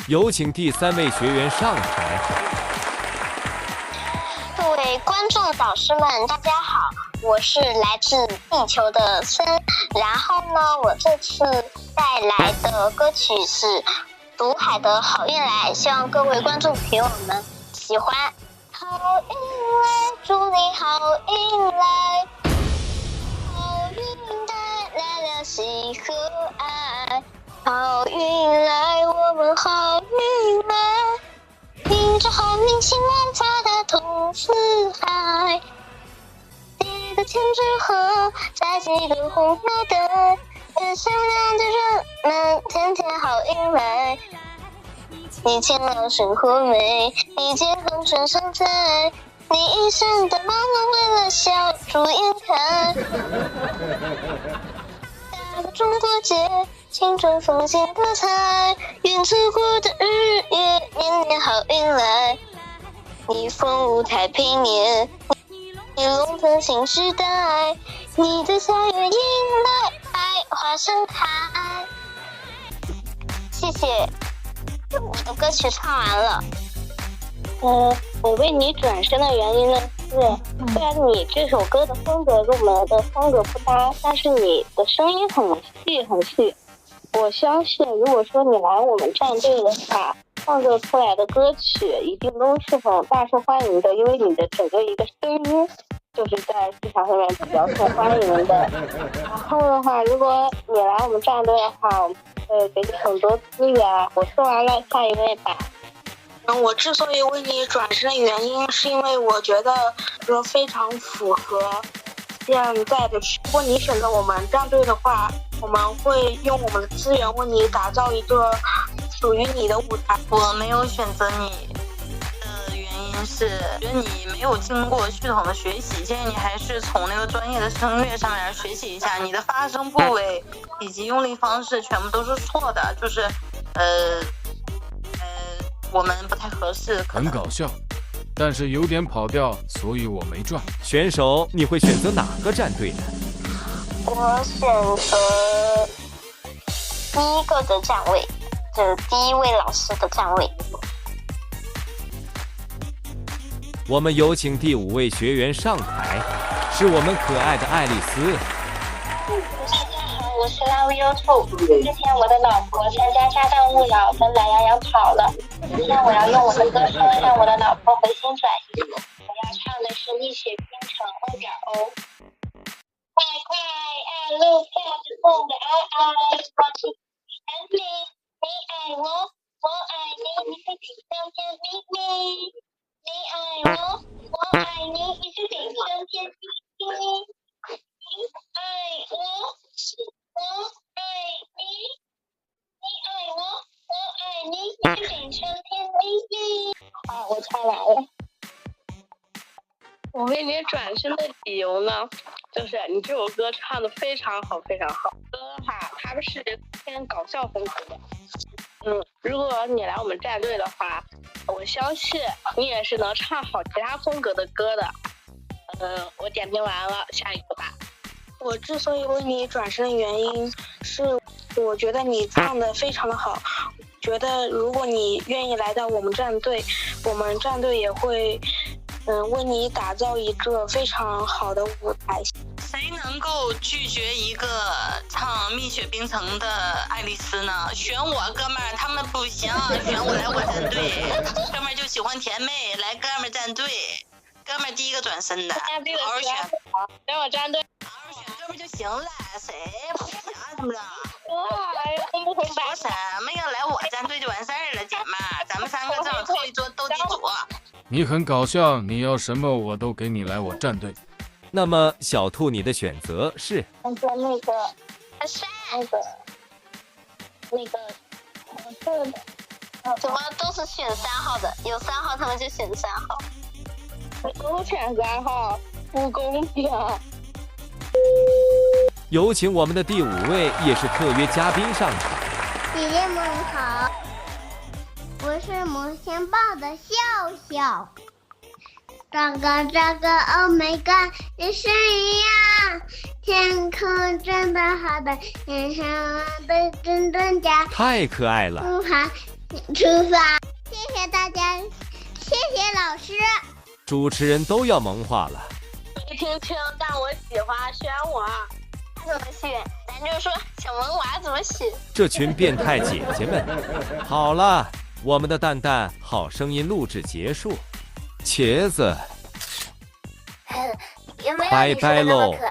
有请第3位学员上台。各位观众导师们，大家好，我是来自地球的森。然后呢，我这次带来的歌曲是竹海的《好运来》，希望各位观众朋友们喜欢。好运来，祝你好运来，好运带来了喜和爱，好运来，我们好运来，迎着好运星光洒的通四海，几个千纸鹤，摘几个红火灯，愿善良的人们天天好运来。你见了生活美，你见红尘常在，你一生的忙碌为了笑逐颜开。大个中国结，庆祝奉献歌彩，愿祖国的日月年年好运来。你风舞太平年，你龙腾新时代，你的家园迎来百花盛开。谢谢。我的歌曲唱完了。我为你转身的原因呢是，虽然你这首歌的风格跟我们的风格不搭，但是你的声音很细很细。我相信，如果说你来我们战队的话，创作出来的歌曲一定都是很大受欢迎的，因为你的整个一个声音就是在市场上面比较受欢迎的。然后的话，如果你来我们战队的话，我们会给你很多资源。我说完了，下一位吧。我之所以为你转身的原因，是因为我觉得非常符合现在的。如果你选择我们战队的话，我们会用我们的资源为你打造一个属于你的舞台。我没有选择你的原因是，觉得你没有经过系统的学习，建议你还是从那个专业的声乐上面学习一下。你的发声部位以及用力方式全部都是错的，就是我们不太合适。很搞笑，但是有点跑调，所以我没转。选手，你会选择哪个战队呢？我选择第一个的站位，就是第一位老师的站位。我们有请第5位学员上台，是我们可爱的爱丽丝。我是 Love YouTube。之前我的老婆参加家当勿扰，跟懒羊羊跑了。今天我要用我的歌声让我的老婆回心转意。我要唱的是《蜜雪冰城 O.O》。快快爱露下的梦的爱爱，放弃甜蜜，你爱我，我爱你，你是锦上添蜜蜜。你爱我，我爱你，你是锦上添蜜蜜。你爱我。我爱你，你爱我，我爱你，你是锦上添蜜蜜。好，我唱完了。我为你转身的理由呢，就是你这首歌唱的非常好，非常好。歌的话，它是偏搞笑风格的。如果你来我们战队的话，我相信你也是能唱好其他风格的歌的。我点评完了，下一个吧。我之所以为你转身的原因是，我觉得你唱的非常的好。觉得如果你愿意来到我们战队，我们战队也会为你打造一个非常好的舞台。谁能够拒绝一个唱《蜜雪冰城》的爱丽丝呢？选我，哥们儿，他们不行，选我来我战队。哥们儿就喜欢甜妹，来哥们儿战队。哥们儿第一个转身的，好好选，选我战队，好好选哥们儿就行了，谁不行怎么着？说什么呀？来我战队就完事儿了，姐们儿，咱们3个正好凑一桌斗地主。你很搞笑，你要什么我都给你来我战队。那么小兔，你的选择是？那个怎么都是选3号的？有3号他们就选3号。都选3号，不公平。有请我们的第5位，也是特约嘉宾上场。姐姐们好，我是魔仙豹的笑笑。这个 Oh my God， 也是一样，天空真的好大，天上的真假，太可爱了。不怕出发。谢谢大家，谢谢老师。主持人都要萌化了。没听清，但我喜欢，选我。怎么选？咱就说小萌娃怎么选？这群变态姐姐们，好了，我们的蛋蛋好声音录制结束。茄子，有没有拜你说的那拜喽么可